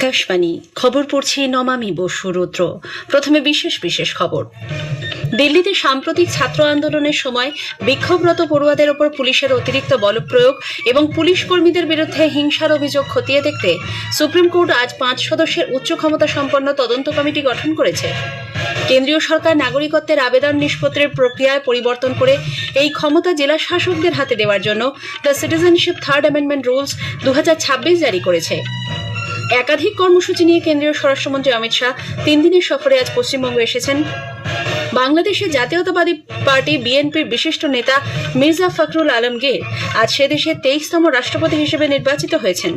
আকাশবাণী খবর পড়ছি নমামি বসু রুদ্র। প্রথমে বিশেষ খবর। দিল্লিতে সাম্প্রতিক ছাত্র আন্দোলনের সময় বিক্ষোভরত পড়ুয়াদের ওপর পুলিশের অতিরিক্ত বলপ্রয়োগ এবং পুলিশ কর্মীদের বিরুদ্ধে হিংসার অভিযোগ খতিয়ে দেখতে সুপ্রিম কোর্ট আজ 5 সদস্যের উচ্চ ক্ষমতা সম্পন্ন তদন্ত কমিটি গঠন করেছে। কেন্দ্রীয় সরকার নাগরিকত্বের আবেদন নিষ্পত্তির প্রক্রিয়ায় পরিবর্তন করে এই ক্ষমতা জেলা শাসকদের হাতে দেওয়ার জন্য the citizenship third amendment rules 2026 জারি করেছে। একাধিক কর্মসূচি নিয়ে কেন্দ্রীয় স্বরাষ্ট্রমন্ত্রী অমিত শাহ 3 দিনের সফরে আজ পশ্চিমবঙ্গে এসেছেন। বাংলাদেশের জাতীয়তাবাদী পার্টি বিএনপির বিশিষ্ট নেতা মির্জা ফখরুল আলমগীর আজ সে দেশের 23তম রাষ্ট্রপতি হিসেবে নির্বাচিত হয়েছেন।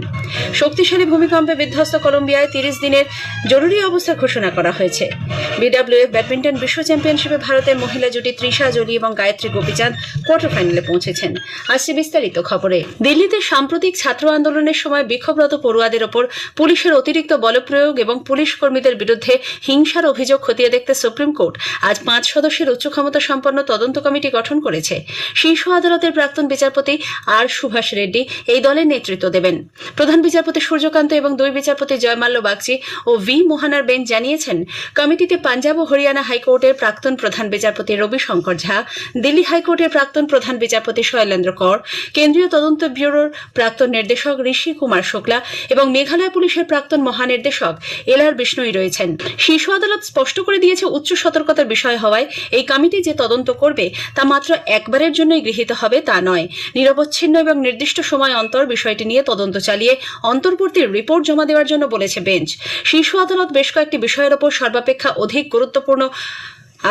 শক্তিশালী ভূমিকম্পে বিধ্বস্ত কলম্বিয়ায় 30 দিনের জরুরি অবস্থা ঘোষণা করা হয়েছে। বিডব্লিউএফ ব্যাডমিন্টন বিশ্ব চ্যাম্পিয়নশিপে ভারতের মহিলা জুটি তৃষা জলি এবং গায়ত্রী গোপীচাঁদ কোয়ার্টার ফাইনালে পৌঁছেছেন। আসছে বিস্তারিত খবরে। দিল্লিতে সাম্প্রতিক ছাত্র আন্দোলনের সময় বিক্ষোভরত পড়ুয়াদের ওপর পুলিশের অতিরিক্ত বলপ্রয়োগ এবং পুলিশ কর্মীদের বিরুদ্ধে হিংসার অভিযোগ খতিয়ে দেখতে সুপ্রিম কোর্ট আজ 5 সদস্যের উচ্চ ক্ষমতা সম্পন্ন তদন্ত কমিটি গঠন করেছে। শীর্ষ আদালতের প্রাক্তন বিচারপতি আর সুভাষ রেড্ডি এই দলের নেতৃত্ব দেবেন। প্রধান বিচারপতি সূর্যকান্ত এবং 2 বিচারপতি জয়মাল্য বাগচি ও ভি মোহানার বেঞ্চ জানিয়েছেন, কমিটিতে পাঞ্জাব ও হরিয়ানা হাইকোর্টের প্রাক্তন প্রধান বিচারপতি রবি শঙ্কর ঝা, দিল্লি হাইকোর্টের প্রাক্তন প্রধান বিচারপতি শৈলেন্দ্র কর, কেন্দ্রীয় তদন্ত ব্যুরোর প্রাক্তন নির্দেশক ঋষি কুমার শুক্লা এবং মেঘালয় পুলিশের প্রাক্তন মহানির্দেশক এলআর বিষ্ণুই রয়েছেন। শীর্ষ আদালত স্পষ্ট করে দিয়েছে, উচ্চ সতর্কতার বিষয় হওয়ায় এই কমিটি যে তদন্ত করবে তা মাত্র একবারের জন্যই গৃহীত হবে তা নয়। নিরবচ্ছিন্ন এবং নির্দিষ্ট সময় অন্তর বিষয়টি নিয়ে তদন্ত চালিয়ে অন্তর্বর্তী রিপোর্ট জমা দেওয়ার জন্য বলেছে বেঞ্চ। শীর্ষ আদালত বেশ কয়েকটি বিষয়ের ওপর সর্বাপেক্ষা অধিক গুরুত্বপূর্ণ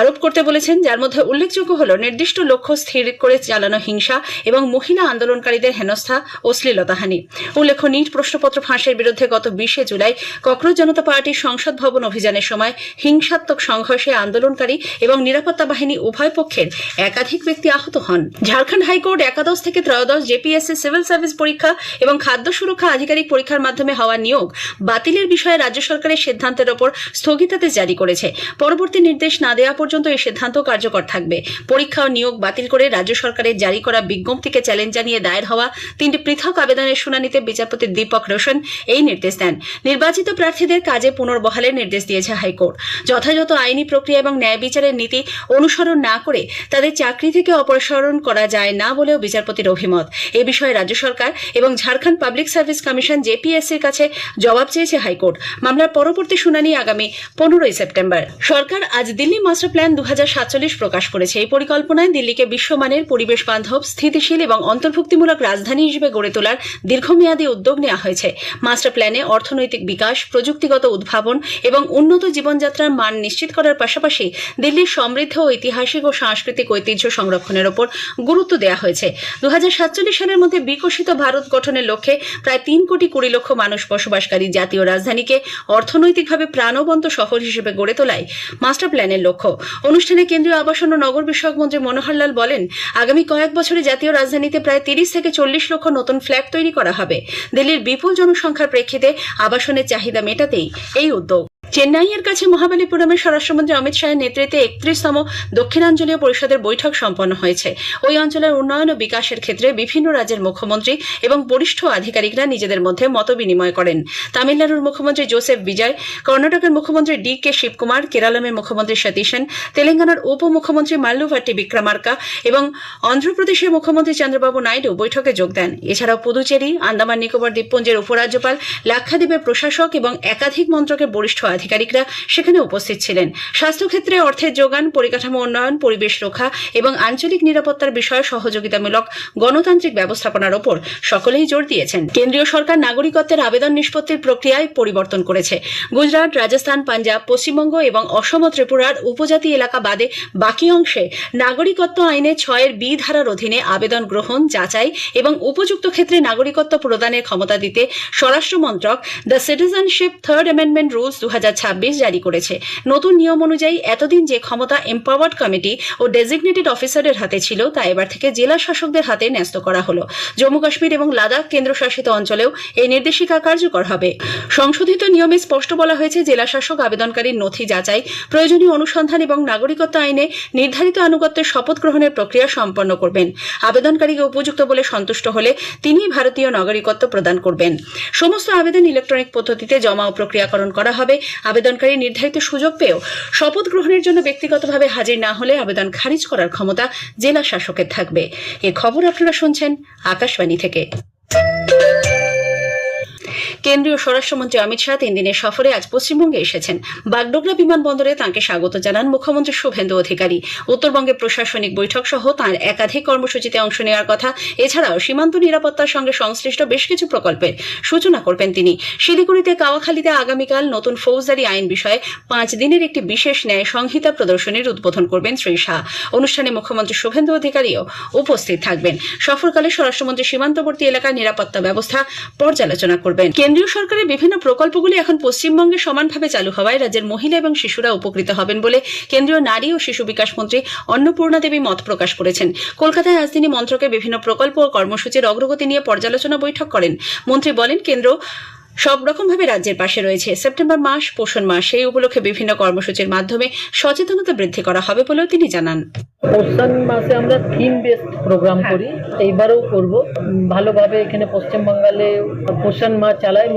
আরোপ করতে বলেছেন, যার মধ্যে উল্লেখযোগ্য হল নির্দিষ্ট লক্ষ্য স্থির করে চালানো হিংসা এবং মহিলা আন্দোলনকারীদের হেনস্থা ও শ্লীলতাহানি। উল্লেখ্য, নিট প্রশ্নপত্র ফাঁসের বিরুদ্ধে গত 20 জুলাই ককরোচ জনতা পার্টির সংসদ ভবন অভিযানের সময় হিংসাত্মক সংঘর্ষে আন্দোলনকারী এবং নিরাপত্তা বাহিনী উভয় পক্ষের একাধিক ব্যক্তি আহত হন। ঝাড়খণ্ড হাইকোর্ট একাদশ থেকে ত্রয়োদশ জেপিএসসি সিভিল সার্ভিস পরীক্ষা এবং খাদ্য সুরক্ষা আধিকারিক পরীক্ষার মাধ্যমে হওয়া নিয়োগ বাতিলের বিষয়ে রাজ্য সরকারের সিদ্ধান্তের ওপর স্থগিতাদেশ জারি করেছে। পরবর্তী নির্দেশ না দেওয়া পর্যন্ত এই সিদ্ধান্ত কার্যকর থাকবে। পরীক্ষা ও নিয়োগ বাতিল করে রাজ্য সরকারের জারি করা বিজ্ঞপ্তিকে চ্যালেঞ্জ জানিয়ে দায়ের হওয়া 3টি পৃথক আবেদনের শুনানিতে বিচারপতি দীপক রোশন এই নির্দেশ দেন। নির্বাচিত প্রার্থীদের কাজে পুনর্বহালের নির্দেশ দিয়েছে হাইকোর্ট। যথাযথ আইনি প্রক্রিয়া এবং ন্যায় বিচারের নীতি অনুসরণ না করে তাদের চাকরি থেকে অপসারণ করা যায় না বলেও বিচারপতির অভিমত। এ বিষয়ে রাজ্য সরকার এবং ঝাড়খণ্ড পাবলিক সার্ভিস কমিশন জেপিএসসির কাছে জবাব চেয়েছে হাইকোর্ট। মামলার পরবর্তী শুনানি আগামী 15 সেপ্টেম্বর। সরকার আজ দিল্লি মাস্টার প্ল্যান 2047 প্রকাশ করেছে। এই পরিকল্পনায় দিল্লিকে বিশ্বমানের পরিবেশ বান্ধব, স্থিতিশীল এবং অন্তর্ভুক্তিমূলক রাজধানী হিসেবে গড়ে তোলার দীর্ঘমেয়াদী উদ্যোগ নেওয়া হয়েছে। মাস্টার প্ল্যানে অর্থনৈতিক বিকাশ, প্রযুক্তিগত উদ্ভাবন এবং উন্নত জীবনযাত্রার মান নিশ্চিত করার পাশাপাশি দিল্লির সমৃদ্ধ ঐতিহাসিক ও সাংস্কৃতিক ঐতিহ্য সংরক্ষণের ওপর গুরুত্ব দেওয়া হয়েছে। 2047 সালের মধ্যে বিকশিত ভারত গঠনের লক্ষ্যে প্রায় 3,20,00,000 মানুষ বসবাসকারী জাতীয় রাজধানীকে অর্থনৈতিকভাবে প্রাণবন্ত শহর হিসেবে গড়ে তোলাই মাস্টার প্ল্যানের লক্ষ্য। অনুষ্ঠানে কেন্দ্রীয় আবাসন ও নগর বিষয়ক মন্ত্রী মনোহর লাল বলেন, আগামী কয়েক বছরে জাতীয় রাজধানীতে প্রায় 30 থেকে 40 লক্ষ নতুন ফ্ল্যাট তৈরি করা হবে। দিল্লির বিপুল জনসংখ্যার প্রেক্ষিতে আবাসনের চাহিদা মেটাতেই এই উদ্যোগ। চেন্নাইয়ের কাছে মহাবালিপুরমের স্বরাষ্ট্রমন্ত্রী অমিত শাহের নেতৃত্বে 31তম দক্ষিণাঞ্চলীয় পরিষদের বৈঠক সম্পন্ন হয়েছে। ওই অঞ্চলের উন্নয়ন ও বিকাশের ক্ষেত্রে বিভিন্ন রাজ্যের মুখ্যমন্ত্রী এবং বরিষ্ঠ আধিকারিকরা নিজেদের মধ্যে মতবিনিময় করেন। তামিলনাড়ুর মুখ্যমন্ত্রী জোসেফ বিজয়, কর্ণাটকের মুখ্যমন্ত্রী ডি.কে শিবকুমার, কেরালামের মুখ্যমন্ত্রী সতীশন, তেলেঙ্গানার উপমুখ্যমন্ত্রী মাল্লুভাট্টি বিক্রমার্কা এবং অন্ধ্রপ্রদেশের মুখ্যমন্ত্রী চন্দ্রবাবু নাইডু বৈঠকে যোগ দেন। এছাড়াও পুদুচেরি, আন্দামান নিকোবর দ্বীপপুঞ্জের উপরাজ্যপাল, লাক্ষাদ্বীপের প্রশাসক এবং একাধিক মন্ত্রকের বরিষ্ঠ আধিকারিকরা সেখানে উপস্থিত ছিলেন। স্বাস্থ্যক্ষেত্রে অর্থের যোগান, পরিকাঠামো উন্নয়ন, পরিবেশ রক্ষা এবং আঞ্চলিক নিরাপত্তার বিষয়ে সহযোগিতামূলক গণতান্ত্রিক ব্যবস্থাপনার ওপর সকলেই জোর দিয়েছেন। কেন্দ্রীয় সরকার নাগরিকত্বের আবেদন নিষ্পত্তির প্রক্রিয়ায় পরিবর্তন করেছে। গুজরাট, রাজস্থান, পাঞ্জাব, পশ্চিমবঙ্গ এবং অসম ও ত্রিপুরার উপজাতি এলাকা বাদে বাকি অংশে নাগরিকত্ব আইনে 6(b) ধারার অধীনে আবেদন গ্রহণ, যাচাই এবং উপযুক্ত ক্ষেত্রে নাগরিকত্ব প্রদানের ক্ষমতা দিতে স্বরাষ্ট্র মন্ত্রক the citizenship third amendment rules 2026 2026 জারি করেছে। নতুন নিয়ম অনুযায়ী এতদিন যে ক্ষমতা এম্পাওয়ার্ড কমিটি ও ডেজিগনেটেড অফিসারের হাতে ছিল তা এবার থেকে জেলা শাসকদের হাতে ন্যস্ত করা হলো। জম্মু কাশ্মীর এবং লাদাখ কেন্দ্রশাসিত অঞ্চলেও এই নির্দেশিকা কার্যকর হবে। সংশোধিত নিয়মে স্পষ্ট বলা হয়েছে, জেলা শাসক আবেদনকারীর নথি যাচাই, প্রয়োজনীয় অনুসন্ধান এবং নাগরিকত্ব আইনে নির্ধারিত আনুগত্যের শপথ গ্রহণের প্রক্রিয়া সম্পন্ন করবেন। আবেদনকারীকে উপযুক্ত বলে সন্তুষ্ট হলে তিনি ভারতীয় নাগরিকত্ব প্রদান করবেন। সমস্ত আবেদন ইলেকট্রনিক পদ্ধতিতে জমা ও প্রক্রিয়াকরণ করা হবে। আবেদনকারী নির্ধারিত সুযোগ পেয়েও শপথ গ্রহণের জন্য ব্যক্তিগতভাবে হাজির না হলে আবেদন খারিজ করার ক্ষমতা জেলা শাসকের থাকবে। এ খবর আপনারা শুনছেন আকাশবাণী থেকে। কেন্দ্রীয় স্বরাষ্ট্রমন্ত্রী অমিত শাহ 3 দিনের সফরে আজ পশ্চিমবঙ্গে এসেছেন। বাগডোগরা বিমানবন্দরে তাঁকে স্বাগত জানান মুখ্যমন্ত্রী শুভেন্দু অধিকারী। উত্তরবঙ্গে প্রশাসনিক বৈঠক সহ তাঁর একাধিক কর্মসূচিতে অংশ নেওয়ার কথা। এছাড়াও সীমান্ত নিরাপত্তার সঙ্গে সংশ্লিষ্ট বেশ কিছু প্রকল্পের সূচনা করবেন তিনি। শিলিগুড়িতে কাওয়াখালীতে আগামীকাল নতুন ফৌজদারি আইন বিষয়ে 5 দিনের একটি বিশেষ ন্যায় সংহিতা প্রদর্শনীর উদ্বোধন করবেন শ্রী শাহ। অনুষ্ঠানে মুখ্যমন্ত্রী শুভেন্দু অধিকারীও উপস্থিত থাকবেন। সফরকালে স্বরাষ্ট্রমন্ত্রী সীমান্তবর্তী এলাকার নিরাপত্তা ব্যবস্থা পর্যালোচনা করবেন। কেন্দ্রীয় সরকারের বিভিন্ন প্রকল্পগুলি এখন পশ্চিমবঙ্গে সমানভাবে চালু হওয়ায় রাজ্যের মহিলা এবং শিশুরা উপকৃত হবেন বলে কেন্দ্রীয় নারী ও শিশু বিকাশ মন্ত্রী অন্নপূর্ণা দেবী মত প্রকাশ করেছেন। কলকাতায় আজ তিনি মন্ত্রকের বিভিন্ন প্রকল্প ও কর্মসূচির অগ্রগতি নিয়ে পর্যালোচনা বৈঠক করেন। মন্ত্রী বলেন, কেন্দ্র সব রকমভাবে রাজ্যের পাশে রয়েছে। সেপ্টেম্বর মাস পোষণ মাস, সেই উপলক্ষে বিভিন্ন কর্মসূচির মাধ্যমে সচেতনতা বৃদ্ধি করা হবে বলেও তিনি জানান। পোষণ মাসে আমরা থিম বেসড প্রোগ্রাম করি, এইবারও করব ভালোভাবে। এখানে পশ্চিমবাংলে পোষণ মাস চালাই,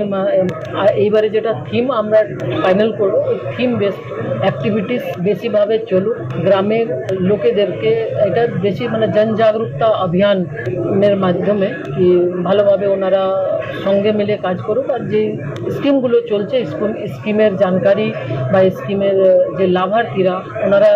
এইবারে যেটা থিম আমরা ফাইনাল করব, ওই থিম বেসড অ্যাক্টিভিটিস বেশিভাবে চলুক। গ্রামের লোকেদেরকে এটা বেশি জনজাগরুকতা অভিযানের মাধ্যমে কি ভালোভাবে ওনারা সঙ্গে মিলে কাজ করুক। আর যে স্কিমগুলো চলছে, স্কিমের জানকারি বা স্কিমের যে লাভার্থীরা ওনারা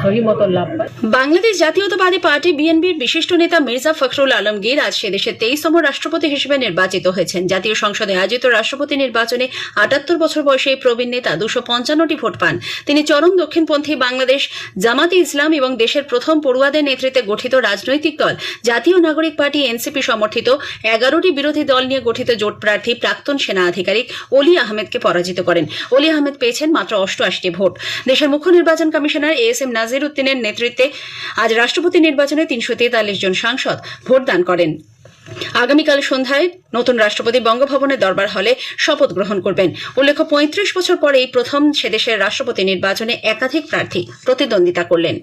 সহি মতো লাভ পায়। বাংলাদেশ জাতীয়তাবাদী পার্টি বিএনপির বিশিষ্ট নেতা মির্জা ফখরুল আলমগীর আজ সে দেশের 23তম রাষ্ট্রপতি হিসেবে নির্বাচিত হয়েছেন। জাতীয় সংসদে আয়োজিত রাষ্ট্রপতি নির্বাচনে 78 বছর বয়সী এই প্রবীণ নেতা 255টি ভোট পান। তিনি চরম দক্ষিণপন্থী বাংলাদেশ জামাতে ইসলাম এবং দেশের প্রথম পড়ুয়াদের নেতৃত্বে গঠিত রাজনৈতিক দল জাতীয় নাগরিক পার্টি এনসিপি সমর্থিত 11টি বিরোধী দল নিয়ে গঠিত জোট প্রার্থী প্রাক্তন সেনা আধিকারিক অলি আহমেদকে পরাজিত করেন। অলি আহমেদ পেয়েছেন মাত্র 88টি ভোট। দেশের মুখ্য নির্বাচন কমিশনার এএসএম নাজির উদ্দিনের নেতৃত্বে আজ রাষ্ট্রপতি নির্বাচনে 343 জন সাংসদ ভোটদান করেন। আগামীকাল সন্ধ্যায় নতুন রাষ্ট্রপতি বঙ্গভবনের দরবার হলে শপথ গ্রহণ করবেন। উল্লেখ্য, 35 বছর পরে এই প্রথম সেদেশের রাষ্ট্রপতি নির্বাচনে একাধিক প্রার্থী প্রতিদ্বন্দ্বিতা করলেন।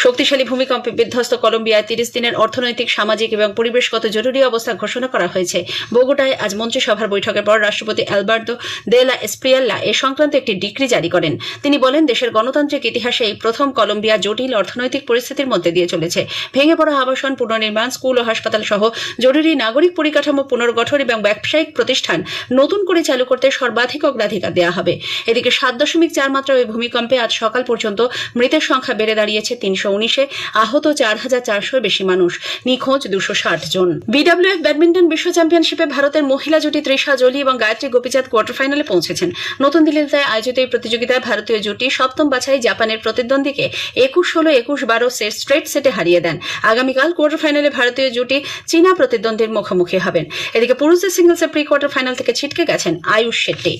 শক্তিশালী ভূমিকম্পে বিধ্বস্ত কলম্বিয়ায় 30 দিনের অর্থনৈতিক, সামাজিক এবং পরিবেশগত জরুরি অবস্থা ঘোষণা করা হয়েছে। বগুড়ায় আজ মন্ত্রিসভার বৈঠকের পর রাষ্ট্রপতি আলবার্তো দে লা এসপ্রিয়েলা এ সংক্রান্ত একটি ডিক্রি জারি করেন। তিনি বলেন, দেশের গণতান্ত্রিক ইতিহাসে এই প্রথম কলম্বিয়া জটিল অর্থনৈতিক পরিস্থিতির মধ্যে দিয়ে চলেছে। ভেঙে পড়া আবাসন পুনর্নির্মাণ, স্কুল ও হাসপাতাল সহ জরুরি নাগরিক পরিকাঠামো পুনর্গঠন এবং ব্যবসায়িক প্রতিষ্ঠান নতুন করে চালু করতে সর্বাধিক অগ্রাধিকার দেওয়া হবে। এদিকে 7.4 মাত্রা ওই ভূমিকম্পে আজ সকাল পর্যন্ত মৃতের সংখ্যা বেড়ে দাঁড়িয়েছে 319-এ, আহত 4,400-এর বেশি মানুষ, নিখোঁজ 260 জন। বিডব্লিউএফ ব্যাডমিন্টন বিশ্ব চ্যাম্পিয়নশিপে ভারতের মহিলা জুটি তৃষা জলি এবং গায়ত্রী গোপীচাঁদ কোয়ার্টার ফাইনালে পৌঁছেছেন। নতুন দিল্লিতে আয়োজিত এই প্রতিযোগিতায় ভারতীয় জুটি সপ্তম বাছাই জাপানের প্রতিদ্বন্দ্বীকে 21-16, 21-12 স্ট্রেট সেটে হারিয়ে দেন। আগামীকাল কোয়ার্টার ফাইনালে ভারতীয় জুটি চীনা প্রতিদ্বন্দ্বীর মুখোমুখি হবেন। এদিকে পুরুষদের সিঙ্গলসের প্রি কোয়ার্টার ফাইনাল থেকে ছিটকে গেছেন আয়ুষ শেট্টি।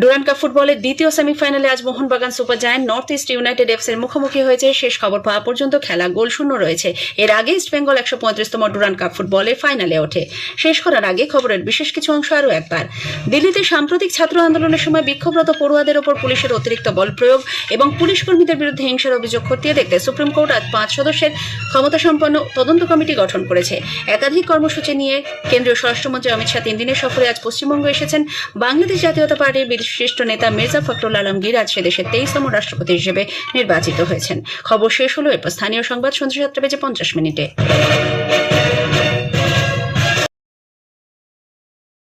ডুরান্ড কাপ ফুটবলের দ্বিতীয় সেমিফাইনালে আজ Mohun Bagan super giant north east United এফসির মুখোমুখি হয়েছে। শেষ খবর পাওয়া পর্যন্ত খেলা গোলশূন্য রয়েছে। এর আগে ইস্ট বেঙ্গল 135তম ডুরান্ড কাপ ফুটবলের ফাইনালে ওঠে। শেষ করার আগে খবরের বিশেষ কিছু অংশ আরও একবার। দিল্লিতে সাম্প্রতিক ছাত্র আন্দোলনের সময় বিক্ষোভরত পড়ুয়াদের ওপর পুলিশের অতিরিক্ত বল প্রয়োগ এবং পুলিশ কর্মীদের বিরুদ্ধে হিংসার অভিযোগ খতিয়ে দেখতে সুপ্রিম কোর্ট আজ 5 সদস্যের ক্ষমতাসম্পন্ন তদন্ত কমিটি গঠন করেছে। একাধিক কর্মসূচি নিয়ে কেন্দ্রীয় স্বরাষ্ট্রমন্ত্রী অমিত শাহ 3 দিনের সফরে আজ পশ্চিমবঙ্গ এসেছেন। বাংলাদেশ জাতীয়তা পার্টির বিশিষ্ট নেতা মির্জা ফখরুল আলমগীর আজ সে দেশের 23তম রাষ্ট্রপতি হিসেবে নির্বাচিত হয়েছেন। খবর শেষ হলো। এরপর স্থানীয় সংবাদ সন্ধ্যা 7:50 মিনিটে।